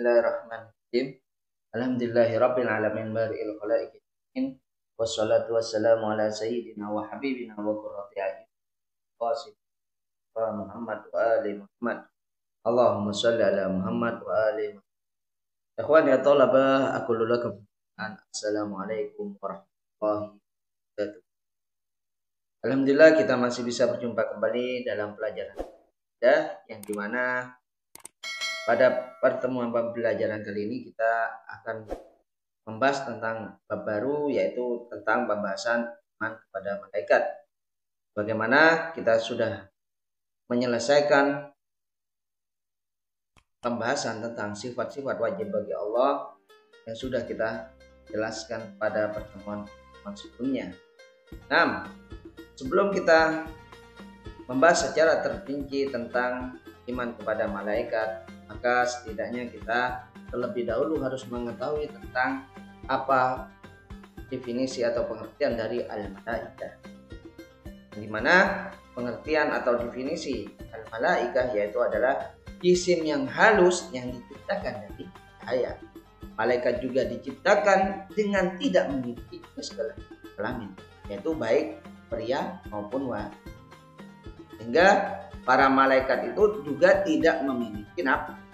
Bismillahirrahmanirrahim. Alhamdulillahirabbil alamin bari'il khalaiqin wassalatu wassalamu ala sayyidina wa habibina wa qurrati a'yun qasim wa Muhammad wa ali Muhammad. Allahumma shalli ala Muhammad wa ali Muhammad. Ikhwan ya talabah, aku lakum assalamualaikum warahmatullahi wabarakatuh. Alhamdulillah kita masih bisa berjumpa kembali dalam pelajaran yang dimana pada pertemuan pembelajaran kali ini kita akan membahas tentang bab baru, yaitu tentang pembahasan iman kepada malaikat. Bagaimana kita sudah menyelesaikan pembahasan tentang sifat-sifat wajib bagi Allah yang sudah kita jelaskan pada pertemuan sebelumnya. Nah, sebelum kita membahas secara terperinci tentang iman kepada malaikat, maka setidaknya kita terlebih dahulu harus mengetahui tentang apa definisi atau pengertian dari al-malaikah. Di mana pengertian atau definisi al-malaikah yaitu adalah jisim yang halus yang diciptakan dari cahaya. Malaikat juga diciptakan dengan tidak memiliki segala kelamin, yaitu baik pria maupun wanita. Sehingga para malaikat itu juga tidak memiliki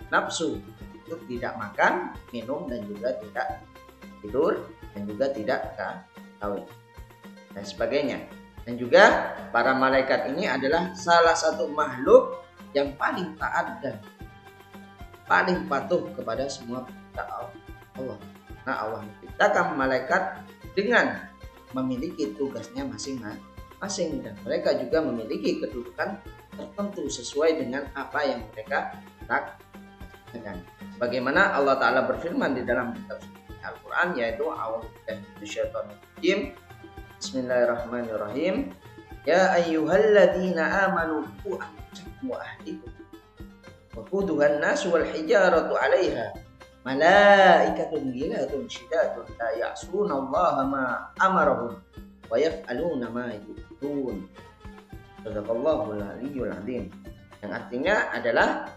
nafsu, itu tidak makan, minum, dan juga tidak tidur, dan juga tidak kawin dan sebagainya. Dan juga para malaikat ini adalah salah satu makhluk yang paling taat dan paling patuh kepada semua perintah Allah. Nah, Allah menciptakan malaikat dengan memiliki tugasnya masing-masing, dan mereka juga memiliki kedudukan tertentu sesuai dengan apa yang mereka lakukan. Bagaimana Allah Ta'ala berfirman di dalam kitab Al-Quran, yaitu a'udzubillahi minasyaitonir rajim. Bismillahirrahmanirrahim. Ya ayyuhalladzina amanu qu anfusakum wa ahlikum wa quduhan nas wal hijaratu 'alaiha malaikatun ghiladun syidatun la ya'sunallaha ma amarahum wa yaf'aluna ma yu'marun. Sadaqallahul aliyyul azim. Yang artinya adalah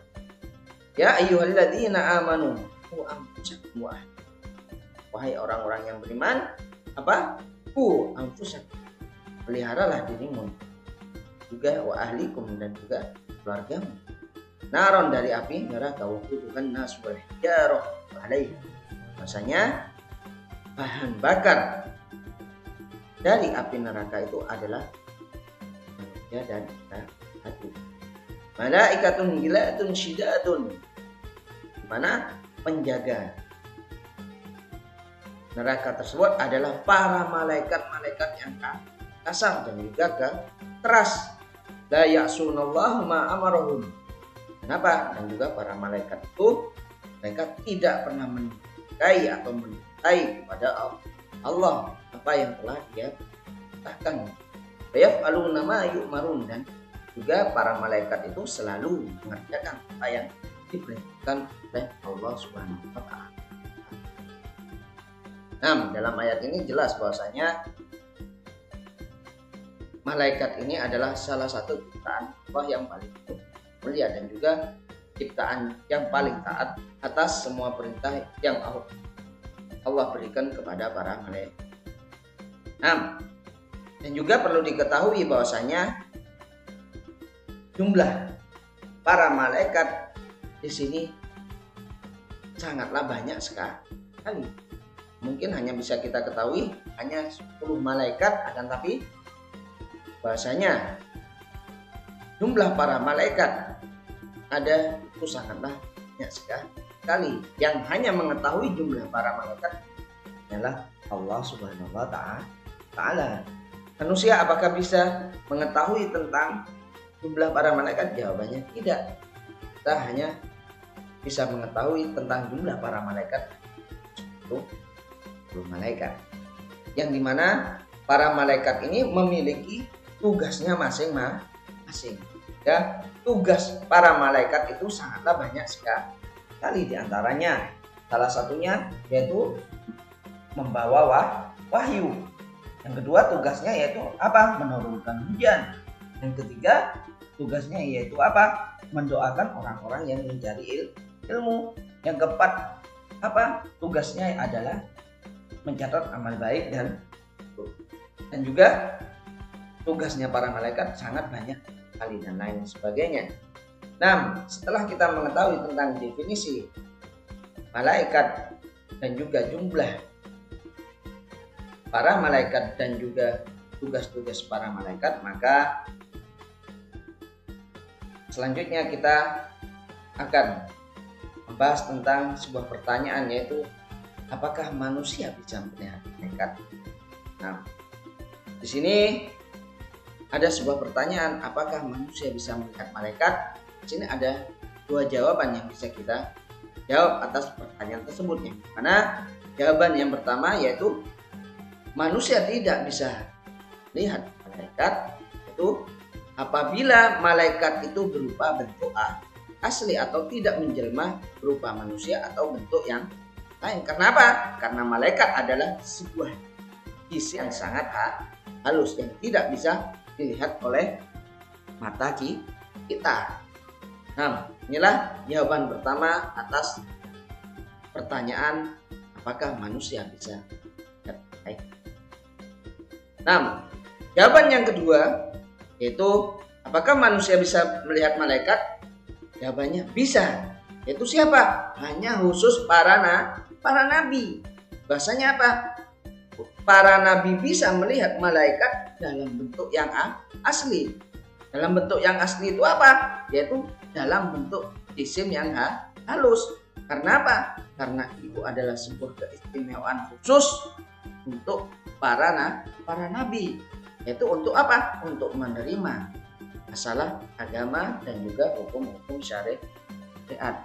ya ayyuhalladzina amanu qu anfusakum wa ahlikum. Wahai orang-orang yang beriman, apa? Qu anfusakum, peliharalah dirimu, juga wa ahlikum, dan juga keluargamu, naron dari api neraka, wa quduhan nas wal hijarah alaiha. Maksudnya bahan bakar dari api neraka itu adalah manusia dan batu. Malaikatun ghiladun syidatun, di mana penjaga neraka tersebut adalah para malaikat-malaikat yang kasar dan juga keras. La ya'sunallaha ma amarahum. Kenapa? Dan juga para malaikat itu mereka tidak pernah menikahi atau menikahi kepada Allah apa yang telah Dia perintahkan. Yaf'aluna ma yu'marun, dan juga para malaikat itu selalu mengerjakan apa yang diperintahkan oleh Allah Subhanahu wa Ta'ala. Nah, dalam ayat ini jelas bahwasanya malaikat ini adalah salah satu ciptaan Allah yang paling mulia dan juga ciptaan yang paling taat atas semua perintah yang Allah berikan kepada para malaikat. Nah, dan juga perlu diketahui bahwasanya jumlah para malaikat di sini sangatlah banyak sekali. Mungkin hanya bisa kita ketahui hanya 10 malaikat, akan tapi bahasanya jumlah para malaikat ada itu sangatlah banyak sekali. Yang hanya mengetahui jumlah para malaikat adalah Allah Subhanahu wa Ta'ala. Manusia apakah bisa mengetahui tentang jumlah para malaikat? Jawabannya tidak. Kita hanya bisa mengetahui tentang jumlah para malaikat itu malaikat, yang dimana para malaikat ini memiliki tugasnya masing-masing. Ya, tugas para malaikat itu sangatlah banyak sekali. Di antaranya salah satunya yaitu membawa wahyu. Yang kedua tugasnya yaitu apa? Menurunkan hujan. Yang ketiga tugasnya yaitu apa? Mendoakan orang-orang yang mencari ilmu. Yang keempat, apa? Tugasnya adalah mencatat amal baik dan juga tugasnya para malaikat sangat banyak sekali dan lain sebagainya. Nah, setelah kita mengetahui tentang definisi malaikat dan juga jumlah para malaikat dan juga tugas-tugas para malaikat, maka selanjutnya kita akan membahas tentang sebuah pertanyaan, yaitu apakah manusia bisa melihat malaikat? Nah, di sini ada sebuah pertanyaan, apakah manusia bisa melihat malaikat? Di sini ada dua jawaban yang bisa kita jawab atas pertanyaan tersebut. Karena jawaban yang pertama yaitu manusia tidak bisa lihat malaikat itu apabila malaikat itu berupa bentuk asli atau tidak menjelma berupa manusia atau bentuk yang lain. Kenapa? Karena malaikat adalah sebuah isi yang sangat halus yang tidak bisa dilihat oleh mata kita. Nah, inilah jawaban pertama atas pertanyaan apakah manusia bisa melihat malaikat. Nah, jawaban yang kedua yaitu apakah manusia bisa melihat malaikat? Jawabannya bisa. Yaitu siapa? Hanya khusus para nabi. Bahasanya apa? Para nabi bisa melihat malaikat dalam bentuk yang asli. Dalam bentuk yang asli itu apa? Yaitu dalam bentuk jisim yang halus. Karena apa? Karena itu adalah sebuah keistimewaan khusus untuk para nabi. Yaitu untuk apa? Untuk menerima masalah agama dan juga hukum-hukum syariat.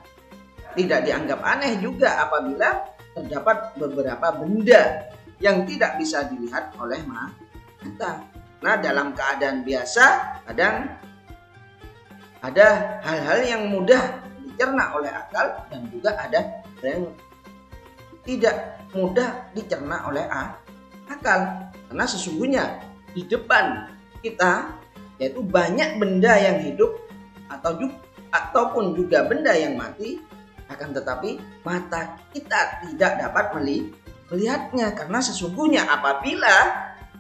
Tidak dianggap aneh juga apabila terdapat beberapa benda yang tidak bisa dilihat oleh mata. Nah, dalam keadaan biasa kadang ada hal-hal yang mudah dicerna oleh akal dan juga ada yang tidak mudah dicerna oleh akal. Karena sesungguhnya di depan kita yaitu banyak benda yang hidup ataupun juga benda yang mati, akan tetapi mata kita tidak dapat melihatnya, karena sesungguhnya apabila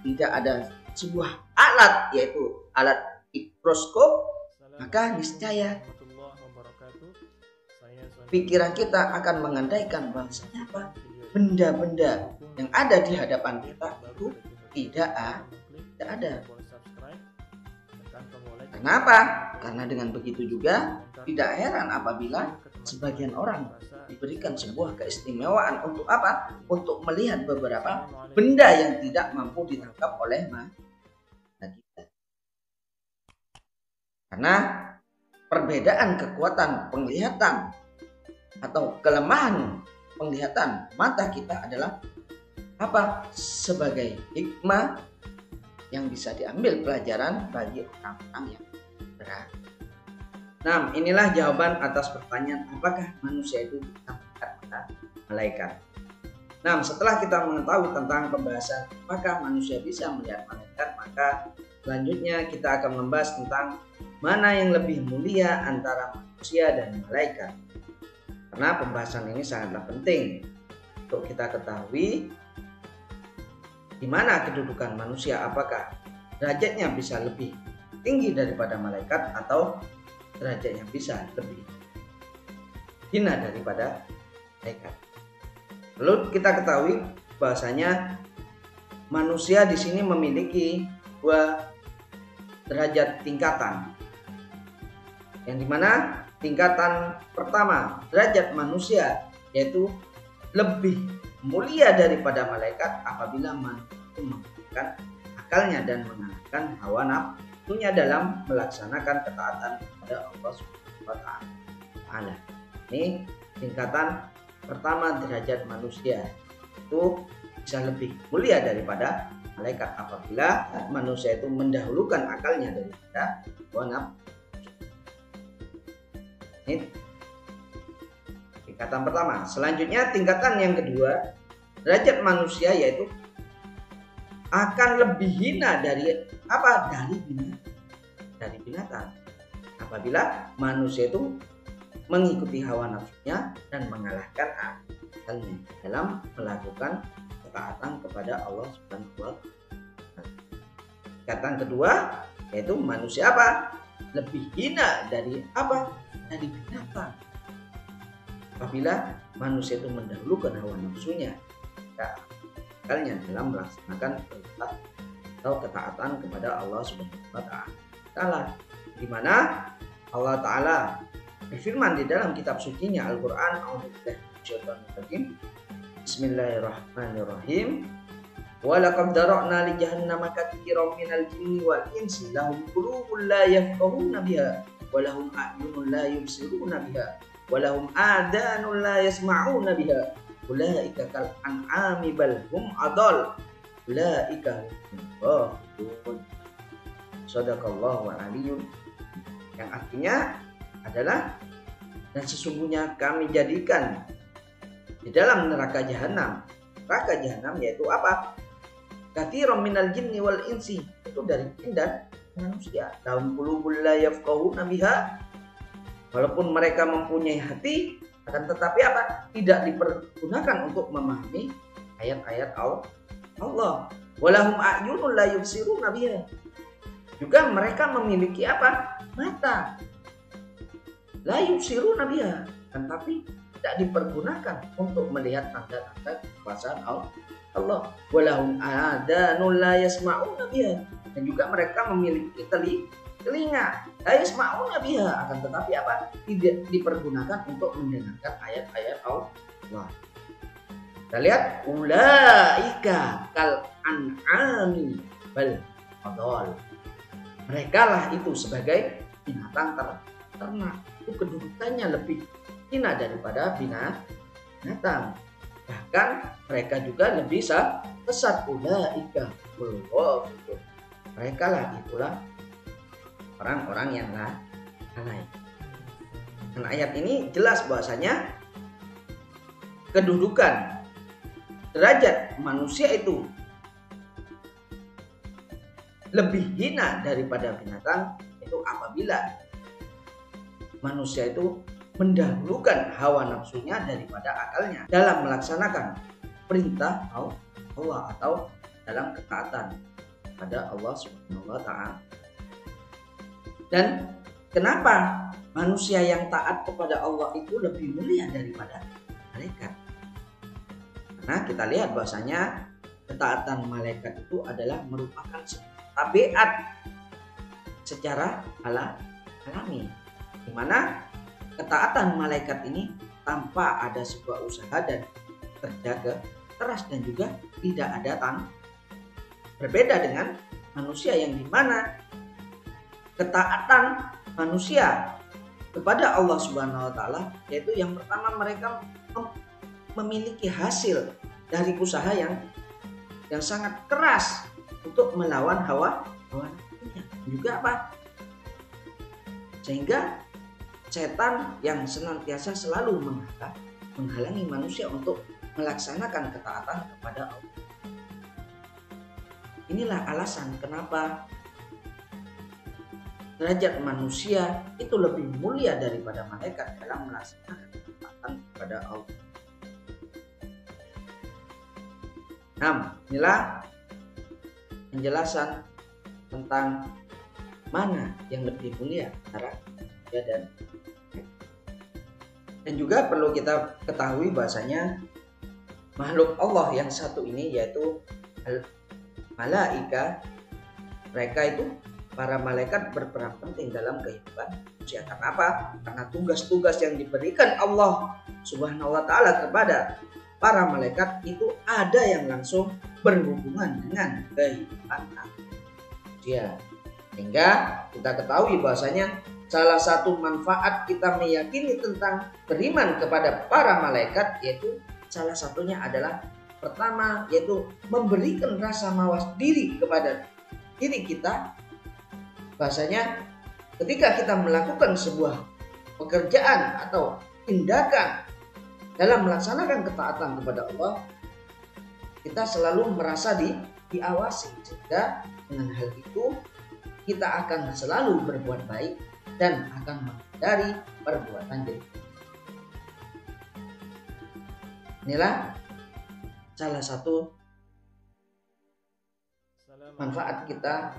tidak ada sebuah alat yaitu alat mikroskop, maka niscaya pikiran kita akan mengandaikan bahwasanya apa? Benda-benda yang ada di hadapan kita itu tidak ada. Kenapa? Karena dengan begitu juga tidak heran apabila sebagian orang diberikan sebuah keistimewaan untuk apa? Untuk melihat beberapa benda yang tidak mampu ditangkap oleh mata kita. Karena perbedaan kekuatan penglihatan atau kelemahan penglihatan mata kita adalah apa? Sebagai hikmah yang bisa diambil pelajaran bagi orang-orang yang berat. Nah, inilah jawaban atas pertanyaan apakah manusia itu bisa melihat malaikat. Nah, setelah kita mengetahui tentang pembahasan apakah manusia bisa melihat malaikat, maka selanjutnya kita akan membahas tentang mana yang lebih mulia antara manusia dan malaikat. Karena pembahasan ini sangatlah penting untuk kita ketahui di mana kedudukan manusia, apakah derajatnya bisa lebih tinggi daripada malaikat atau derajatnya bisa lebih hina daripada malaikat. Lalu kita ketahui bahwasanya manusia di sini memiliki dua derajat tingkatan, yang dimana tingkatan pertama derajat manusia yaitu lebih mulia daripada malaikat apabila manusia menggunakan akalnya dan mengalahkan hawa nafsunya dalam melaksanakan ketaatan kepada Allah Subhanahu wa taala. Ini tingkatan pertama derajat manusia, itu bisa lebih mulia daripada malaikat apabila manusia itu mendahulukan akalnya daripada hawa nafsu. Ini tingkatan pertama. Selanjutnya tingkatan yang kedua, derajat manusia yaitu akan lebih hina dari apa? Dari binatang. Apabila manusia itu mengikuti hawa nafsunya dan mengalahkan akalnya dalam melakukan ketaatan kepada Allah Subhanahu wa Ta'ala. Kata kedua yaitu manusia apa? Lebih hina dari apa? Dari binatang. Apabila manusia itu mendahulukan hawa nafsunya, akalnya dalam melaksanakan perintah atau ketaatan kepada Allah Subhanahu wa Ta'ala, di mana Allah Ta'ala berfirman di dalam kitab sucinya Al-Quran, Bismillahirrahmanirrahim. Wa laqad dara'na li jahannama katsiran minal jinni wal insi lahum qulubun la yafqahuna biha wa lahum a'yunun la yubsiruna biha wa lahum adanun la yasma'una biha ulaika kal an'ami bal hum adall ulaika hum ghafilun. Shadaqallahu aliyyun. Yang artinya adalah, dan sesungguhnya kami jadikan di dalam neraka jahanam. Neraka jahanam yaitu apa? Katsiran minal jinni wal insi, itu dari jin dan manusia. Lahum qulubun la yafqahuna biha, walaupun mereka mempunyai hati, akan tetapi apa? Tidak dipergunakan untuk memahami ayat-ayat Allah. Walahum a'yunun la yubsiruna biha, juga mereka memiliki apa? Mata. La yubsiruna biha, tetapi tidak dipergunakan untuk melihat tanda-tanda kekuasaan Allah. Walahum adanun la yasma'una biha, dan juga mereka memiliki telinga. La yasma'una biha, akan tetapi apa? Tidak dipergunakan untuk mendengarkan ayat-ayat Allah. Kita lihat, ulaika kal an'ami bal adall. Mereka lah itu sebagai binatang ternak, itu kedudukannya lebih hina daripada binatang. Bahkan mereka juga lebih sesat. Ulaika ghafilun. Mereka lah itulah orang-orang yang lalai. Dan ayat ini jelas bahwasanya kedudukan derajat manusia itu lebih hina daripada binatang itu apabila manusia itu mendahulukan hawa nafsunya daripada akalnya dalam melaksanakan perintah Allah atau dalam ketaatan pada Allah Subhanahu wa Ta'ala. Dan kenapa manusia yang taat kepada Allah itu lebih mulia daripada malaikat? Karena kita lihat bahwasanya ketaatan malaikat itu adalah merupakan tabiat secara alami, di mana ketaatan malaikat ini tanpa ada sebuah usaha dan kerja keras dan juga tidak ada berbeda dengan manusia yang dimana ketaatan manusia kepada Allah Subhanahu wa Ta'ala yaitu yang pertama mereka memiliki hasil dari usaha yang sangat keras untuk melawan hawa nafsunya. Juga apa? Sehingga setan yang senantiasa selalu menghalangi manusia untuk melaksanakan ketaatan kepada Allah. Inilah alasan kenapa derajat manusia itu lebih mulia daripada malaikat dalam melaksanakan ketaatan kepada Allah. Nah, inilah penjelasan tentang mana yang lebih mulia antara manusia dan juga perlu kita ketahui bahasanya makhluk Allah yang satu ini yaitu malaika, mereka itu para malaikat berperan penting dalam kehidupan manusia. Karena apa? Karena tugas-tugas yang diberikan Allah Subhanahu wa Ta'ala kepada para malaikat itu ada yang langsung berhubungan dengan kehidupan manusia. Sehingga kita ketahui bahwasanya salah satu manfaat kita meyakini tentang beriman kepada para malaikat yaitu salah satunya adalah pertama yaitu memberikan rasa mawas diri kepada diri kita. Bahasanya ketika kita melakukan sebuah pekerjaan atau tindakan dalam melaksanakan ketaatan kepada Allah, kita selalu merasa diawasi, sehingga dengan hal itu kita akan selalu berbuat baik dan akan dari perbuatan jelek. Inilah salah satu manfaat kita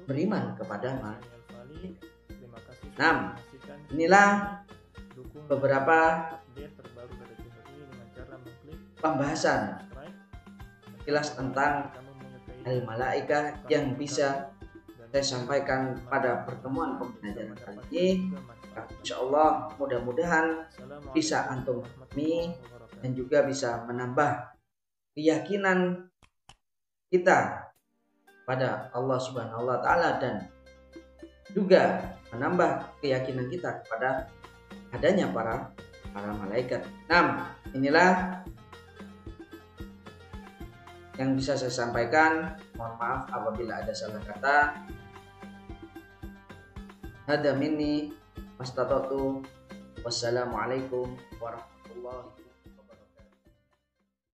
beriman kepada malaikat. Nah, inilah beberapa pembahasan jelas tentang al-malaika yang bisa saya sampaikan pada pertemuan pembelajaran kali ini. Insya Allah mudah-mudahan bisa antum pahami dan juga bisa menambah keyakinan kita pada Allah Subhanahu wa taala dan juga menambah keyakinan kita kepada adanya para malaikat. Nah, inilah yang bisa saya sampaikan. Mohon maaf apabila ada salah kata. Hada minni mastata'tu. Wassalamualaikum warahmatullahi wabarakatuh.